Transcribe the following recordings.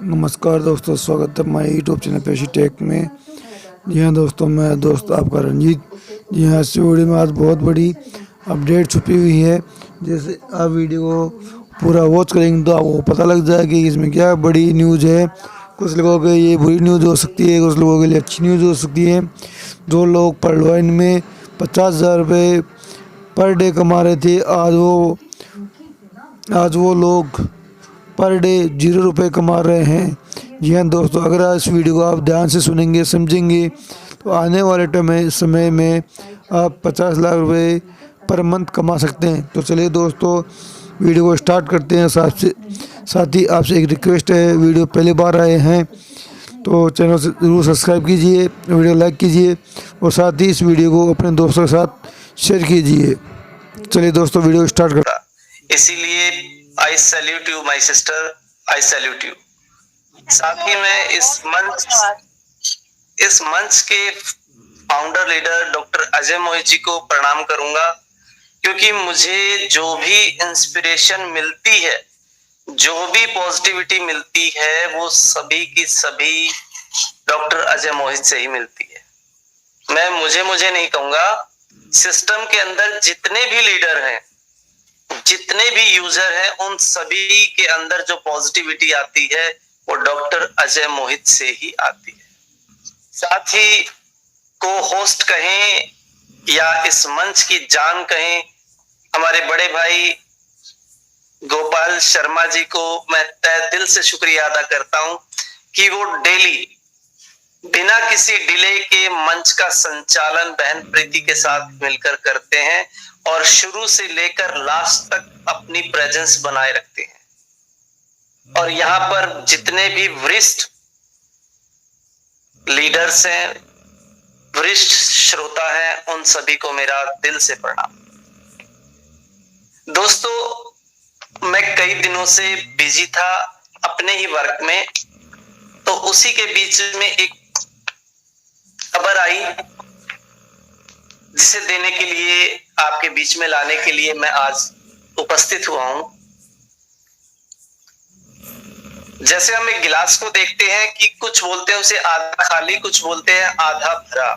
नमस्कार दोस्तों, स्वागत है हमारे यूट्यूब चैनल पेशी टेक में। जी हाँ दोस्तों, मैं दोस्त आपका रंजीत। जी हाँ, इस वीडियो में आज बहुत बड़ी अपडेट छुपी हुई है। जैसे आप वीडियो को पूरा वॉच करेंगे तो आपको पता लग जाएगा कि इसमें क्या बड़ी न्यूज़ है। कुछ लोगों के लिए बुरी न्यूज़ हो सकती है, कुछ लोगों के लिए अच्छी न्यूज़ हो सकती है। जो लोग परलवाइन में 50,000 रुपये पर डे कमा रहे थे, आज वो लोग पर डे 0 रुपये कमा रहे हैं। जी हाँ दोस्तों, अगर आज इस वीडियो को आप ध्यान से सुनेंगे, समझेंगे, तो आने वाले समय में आप 50 लाख रुपये पर मंथ कमा सकते हैं। तो चलिए दोस्तों, वीडियो को स्टार्ट करते हैं। साथ ही आपसे एक रिक्वेस्ट है, वीडियो पहली बार आए हैं तो चैनल से ज़रूर सब्सक्राइब कीजिए, वीडियो लाइक कीजिए और साथ ही इस वीडियो को अपने दोस्तों के साथ शेयर कीजिए। चलिए दोस्तों, वीडियो स्टार्ट करते हैं। इसीलिए आई salute you my sister, I salute you. साथ ही मैं इस मंच के founder leader doctor Ajay Mohit ji को प्रणाम करूंगा, क्योंकि मुझे जो भी इंस्पिरेशन मिलती है, जो भी पॉजिटिविटी मिलती है, वो सभी की सभी डॉक्टर अजय मोहित से ही मिलती है। मैं मुझे नहीं कहूंगा, सिस्टम के अंदर जितने भी लीडर हैं, जितने भी यूजर हैं, उन सभी के अंदर जो पॉजिटिविटी आती है वो डॉक्टर अजय मोहित से ही आती है। साथ ही को होस्ट कहें या इस मंच की जान कहें, हमारे बड़े भाई गोपाल शर्मा जी को मैं तहे दिल से शुक्रिया अदा करता हूं कि वो डेली बिना किसी डिले के मंच का संचालन बहन प्रीति के साथ मिलकर करते हैं और शुरू से लेकर लास्ट तक अपनी प्रेजेंस बनाए रखते हैं। और यहाँ पर जितने भी वरिष्ठ लीडर्स हैं, वरिष्ठ श्रोता हैं, उन सभी को मेरा दिल से प्रणाम। दोस्तों, मैं कई दिनों से बिजी था अपने ही वर्क में, तो उसी के बीच में एक खबर आई जिसे देने के लिए, आपके बीच में लाने के लिए मैं आज उपस्थित हुआ हूं। जैसे हम एक गिलास को देखते हैं कि कुछ बोलते हैं उसे आधा खाली, कुछ बोलते हैं आधा भरा,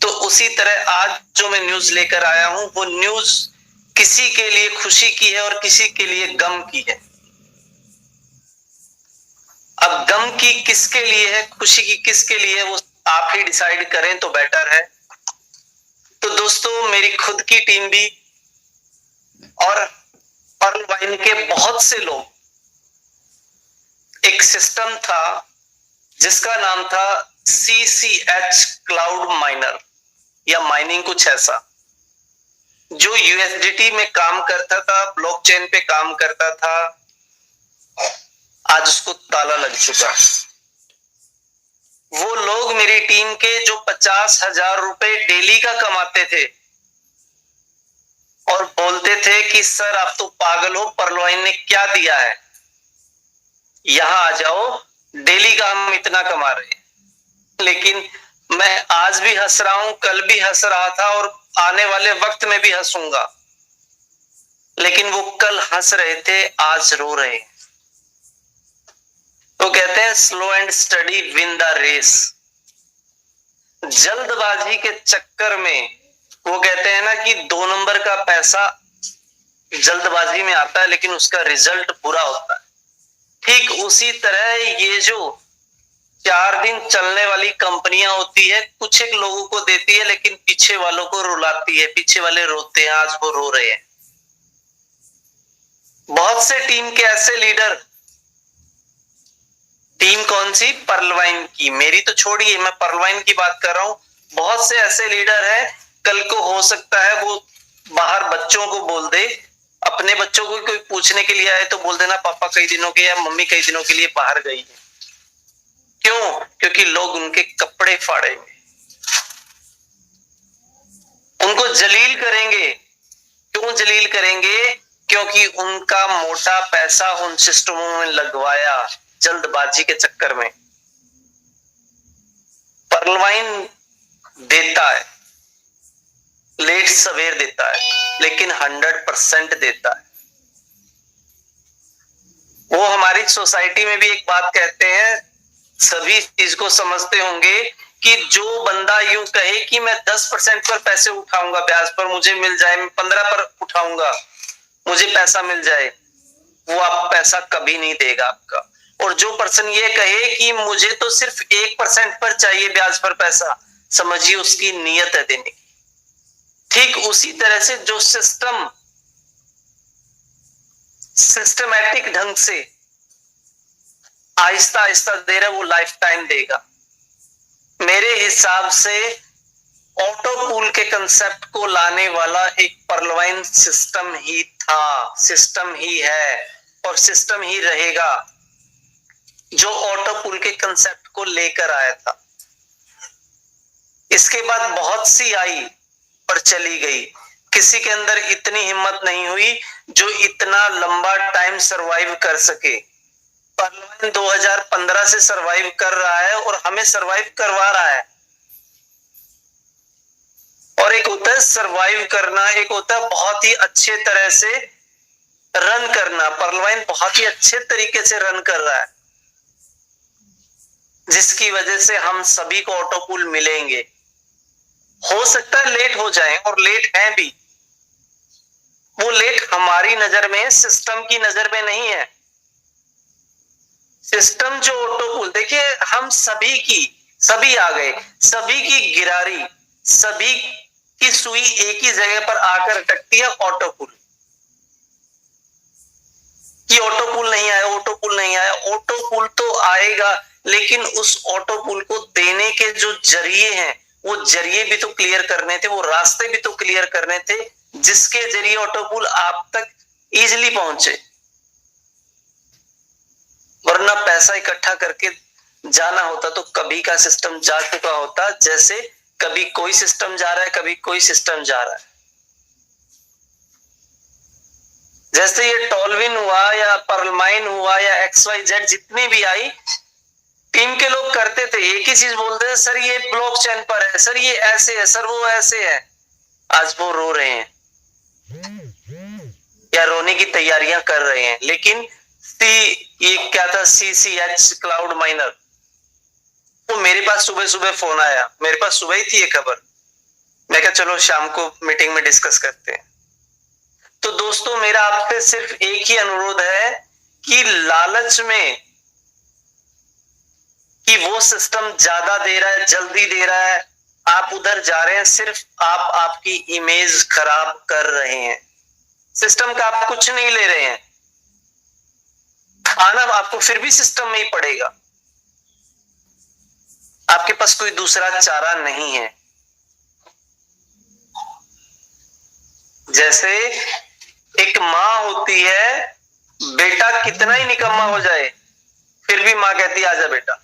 तो उसी तरह आज जो मैं न्यूज लेकर आया हूं, वो न्यूज किसी के लिए खुशी की है और किसी के लिए गम की है। अब गम की किसके लिए है, खुशी की किसके लिए है, वो आप ही डिसाइड करें तो बेटर है। तो दोस्तों, मेरी खुद की टीम भी और पर्लवाइन के बहुत से लोग, एक सिस्टम था जिसका नाम था CCH क्लाउड माइनर या माइनिंग, कुछ ऐसा, जो USDT में काम करता था, ब्लॉकचेन पे काम करता था। आज उसको ताला लग चुका है। वो लोग मेरी टीम के जो 50,000 रुपए डेली का कमाते थे और बोलते थे कि सर आप तो पागल हो, पर्लवाइन ने क्या दिया है, यहां आ जाओ, डेली का हम इतना कमा रहे हैं। लेकिन मैं आज भी हंस रहा हूं, कल भी हंस रहा था और आने वाले वक्त में भी हंसूंगा। लेकिन वो कल हंस रहे थे, आज रो रहे हैं। तो कहते हैं slow and study win the race. जल्दबाजी के चक्कर में वो कहते हैं ना कि 2 नंबर का पैसा जल्दबाजी में आता है, लेकिन उसका रिजल्ट बुरा होता है। ठीक उसी तरह ये जो 4 दिन चलने वाली कंपनियां होती है, कुछ एक लोगों को देती है, लेकिन पीछे वालों को रुलाती है। पीछे वाले रोते हैं, आज वो रो रहे हैं। बहुत से टीम के ऐसे लीडर, टीम कौन सी, पर्लवाइन की, मेरी तो छोड़िए, मैं पर्लवाइन की बात कर रहा हूं। बहुत से ऐसे लीडर हैं, कल को हो सकता है वो बाहर बच्चों को बोल दे, अपने बच्चों को कोई पूछने के लिए आए तो बोल देना पापा कई दिनों के या मम्मी कई दिनों के लिए बाहर गई है। क्यों? क्योंकि लोग उनके कपड़े फाड़ेंगे, उनको जलील करेंगे। क्यों जलील करेंगे? क्योंकि उनका मोटा पैसा उन सिस्टमों में लगवाया जल्दबाजी के चक्कर में। पर्लवाइन देता है, लेट सवेर देता है, लेकिन 100% देता है। वो हमारी सोसाइटी में भी एक बात कहते हैं, सभी चीज को समझते होंगे, कि जो बंदा यूं कहे कि मैं 10% पर पैसे उठाऊंगा, ब्याज पर मुझे मिल जाए, मैं 15 पर उठाऊंगा मुझे पैसा मिल जाए, वो आप पैसा कभी नहीं देगा आपका। और जो पर्सन ये कहे कि मुझे तो सिर्फ 1% पर चाहिए ब्याज पर पैसा, समझिए उसकी नीयत है देने की। ठीक उसी तरह से जो सिस्टमैटिक ढंग से आहिस्ता आहिस्ता दे रहा है, वो लाइफ टाइम देगा। मेरे हिसाब से ऑटो पूल के कंसेप्ट को लाने वाला एक पर्लवाइन सिस्टम ही था, सिस्टम ही है और सिस्टम ही रहेगा, जो ऑटो पूल के कंसेप्ट को लेकर आया था। इसके बाद बहुत सी आई पर चली गई, किसी के अंदर इतनी हिम्मत नहीं हुई जो इतना लंबा टाइम सरवाइव कर सके। पर्लवाइन 2015 से सरवाइव कर रहा है और हमें सरवाइव करवा रहा है। और एक होता है सरवाइव करना, एक होता है बहुत ही अच्छे तरह से रन करना। पर्लवाइन बहुत ही अच्छे तरीके से रन कर रहा है, जिसकी वजह से हम सभी को ऑटो पूल मिलेंगे। हो सकता है लेट हो जाए, और लेट है भी। वो लेट हमारी नजर में, सिस्टम की नजर में नहीं है। सिस्टम जो ऑटो पूल, देखिए हम सभी आ गए, सभी की गिरारी, सभी की सुई एक ही जगह पर आकर अटकती है, ऑटो पूल। कि ऑटो पूल नहीं आया, ऑटो पूल नहीं आया, ऑटो पूल तो आएगा, लेकिन उस ऑटो पूल को देने के जो जरिए हैं, वो जरिए भी तो क्लियर करने थे, वो रास्ते भी तो क्लियर करने थे, जिसके जरिए ऑटो पूल आप तक इजीली पहुंचे। वरना पैसा इकट्ठा करके जाना होता तो कभी का सिस्टम जा चुका होता। जैसे कभी कोई सिस्टम जा रहा है, कभी कोई सिस्टम जा रहा है। जैसे ये टॉलविन हुआ या पर्लमाइन हुआ या XYZ जितनी भी आई, टीम के लोग करते थे, एक ही चीज बोलते थे, सर ये ब्लॉकचेन पर है, सर ये ऐसे है, सर वो ऐसे है। आज वो रो रहे हैं या रोने की तैयारियां कर रहे हैं। लेकिन ये क्या था, CCH क्लाउड माइनर, वो मेरे पास सुबह सुबह फोन आया, मेरे पास सुबह ही थी ये खबर। मैं कहा चलो शाम को मीटिंग में डिस्कस करते हैं। तो दोस्तों मेरा आपसे सिर्फ एक ही अनुरोध है कि लालच में कि वो सिस्टम ज्यादा दे रहा है, जल्दी दे रहा है, आप उधर जा रहे हैं, सिर्फ आप आपकी इमेज खराब कर रहे हैं। सिस्टम का आप कुछ नहीं ले रहे हैं, खाना आपको फिर भी सिस्टम में ही पड़ेगा, आपके पास कोई दूसरा चारा नहीं है। जैसे एक माँ होती है, बेटा कितना ही निकम्मा हो जाए फिर भी माँ कहती है आजा बेटा।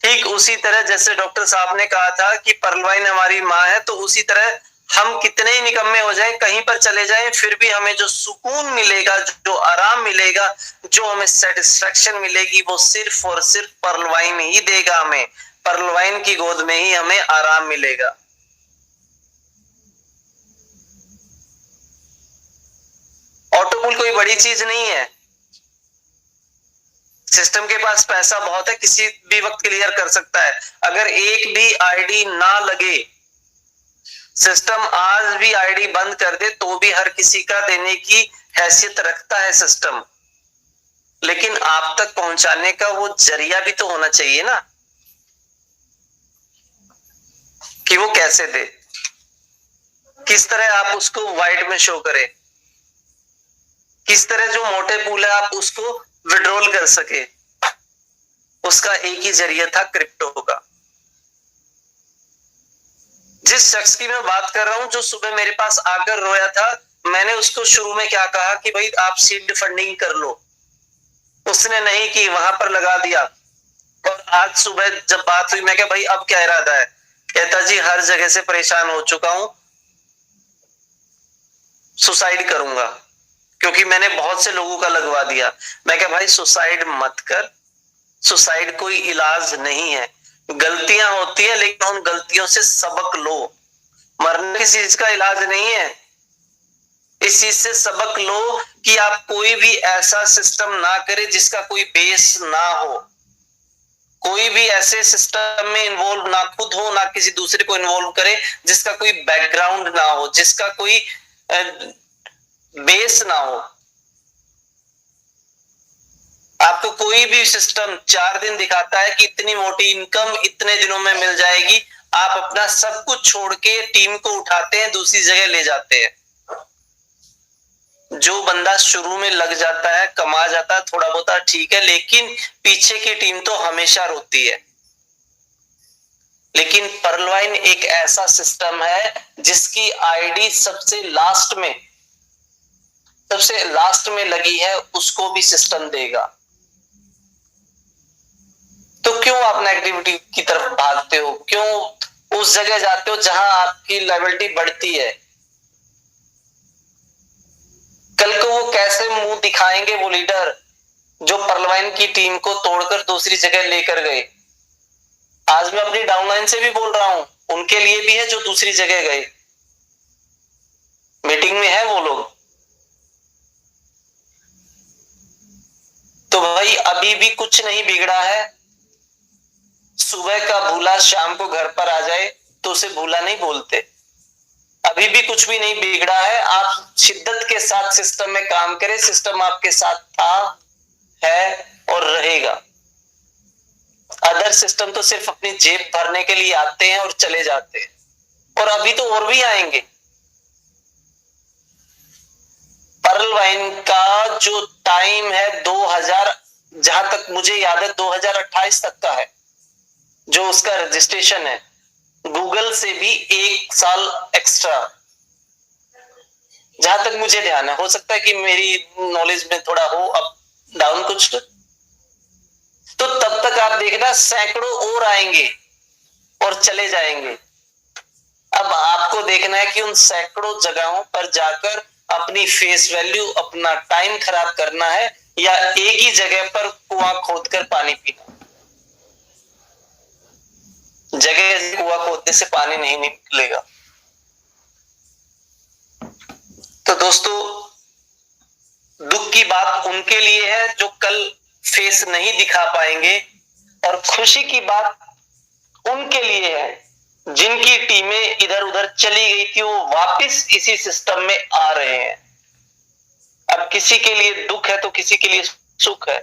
ठीक उसी तरह जैसे डॉक्टर साहब ने कहा था कि पर्लवाइन हमारी माँ है, तो उसी तरह हम कितने ही निकम्मे हो जाएं, कहीं पर चले जाएं, फिर भी हमें जो सुकून मिलेगा, जो आराम मिलेगा, जो हमें सेटिस्फेक्शन मिलेगी, वो सिर्फ और सिर्फ पर्लवाइन ही देगा हमें। पर्लवाइन की गोद में ही हमें आराम मिलेगा। ऑटो पूल कोई बड़ी चीज नहीं है। सिस्टम के पास पैसा बहुत है, किसी भी वक्त क्लियर कर सकता है। अगर एक भी आईडी ना लगे, सिस्टम आज भी आईडी बंद कर दे, तो भी हर किसी का देने की हैसियत रखता है सिस्टम। लेकिन आप तक पहुंचाने का वो जरिया भी तो होना चाहिए ना, कि वो कैसे दे, किस तरह आप उसको वाइड में शो करें, किस तरह जो मोटे पूल है आप उसको विड्रॉल कर सके। उसका एक ही जरिया था, क्रिप्टो का। जिस शख्स की मैं बात कर रहा हूं, जो सुबह मेरे पास आकर रोया था, मैंने उसको शुरू में क्या कहा कि भाई आप सीड फंडिंग कर लो, उसने नहीं की, वहां पर लगा दिया। और आज सुबह जब बात हुई, मैं क्या भाई अब क्या इरादा है, कहता जी हर जगह से परेशान हो चुका हूं, सुसाइड करूंगा, क्योंकि मैंने बहुत से लोगों का लगवा दिया। मैं क्या भाई सुसाइड मत कर, सुसाइड कोई इलाज नहीं है। गलतियां होती है, लेकिन उन गलतियों से सबक लो। मरने किसी चीज का इलाज नहीं है। इस चीज से सबक लो कि आप कोई भी ऐसा सिस्टम ना करें जिसका कोई बेस ना हो, कोई भी ऐसे सिस्टम में इन्वॉल्व ना खुद हो, ना किसी दूसरे को इन्वॉल्व करे जिसका कोई बैकग्राउंड ना हो, जिसका कोई बेस ना हो। आपको कोई भी सिस्टम 4 दिन दिखाता है कि इतनी मोटी इनकम इतने दिनों में मिल जाएगी, आप अपना सब कुछ छोड़ के टीम को उठाते हैं, दूसरी जगह ले जाते हैं। जो बंदा शुरू में लग जाता है, कमा जाता है थोड़ा बहुत ठीक है, लेकिन पीछे की टीम तो हमेशा रोती है। लेकिन पर्लवाइन एक ऐसा सिस्टम है जिसकी आईडी सबसे लास्ट में लगी है, उसको भी सिस्टम देगा। तो क्यों आप नेगेटिविटी की तरफ भागते हो? क्यों उस जगह जाते हो जहां आपकी लायबिलिटी बढ़ती है? कल को वो कैसे मुंह दिखाएंगे वो लीडर जो पर्लवाइन की टीम को तोड़कर दूसरी जगह लेकर गए? आज मैं अपनी डाउनलाइन से भी बोल रहा हूं, उनके लिए भी है जो दूसरी जगह गए। मीटिंग में है वो लोग। तो भाई अभी भी कुछ नहीं बिगड़ा है। सुबह का भूला शाम को घर पर आ जाए तो उसे भूला नहीं बोलते। अभी भी कुछ भी नहीं बिगड़ा है। आप शिद्दत के साथ सिस्टम में काम करें, सिस्टम आपके साथ था, है और रहेगा। अदर सिस्टम तो सिर्फ अपनी जेब भरने के लिए आते हैं और चले जाते हैं, और अभी तो और भी आएंगे। पर्लवाइन का जो टाइम है 2000, जहां तक मुझे याद है 2028 तक का है जो उसका रजिस्ट्रेशन है, गूगल से भी 1 साल एक्स्ट्रा, जहां तक मुझे ध्यान है। हो सकता है कि मेरी नॉलेज में थोड़ा हो अप डाउन कुछ, तो तब तक आप देखना सैकड़ों और आएंगे और चले जाएंगे। अब आपको देखना है कि उन सैकड़ों जगहों पर जाकर अपनी फेस वैल्यू, अपना टाइम खराब करना है, या एक ही जगह पर कुआं खोदकर पानी पीना। जगह कुआं खोदने से पानी नहीं निकलेगा। तो दोस्तों, दुख की बात उनके लिए है जो कल फेस नहीं दिखा पाएंगे, और खुशी की बात उनके लिए है जिनकी टीमें इधर उधर चली गई थी, वो वापस इसी सिस्टम में आ रहे हैं। अब किसी के लिए दुख है तो किसी के लिए सुख है।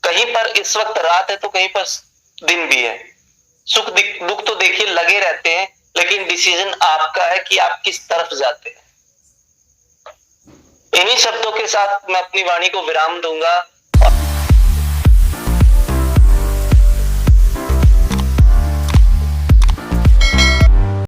कहीं पर इस वक्त रात है तो कहीं पर दिन भी है। सुख दुख तो देखिए लगे रहते हैं, लेकिन डिसीजन आपका है कि आप किस तरफ जाते हैं। इन्हीं शब्दों के साथ मैं अपनी वाणी को विराम दूंगा।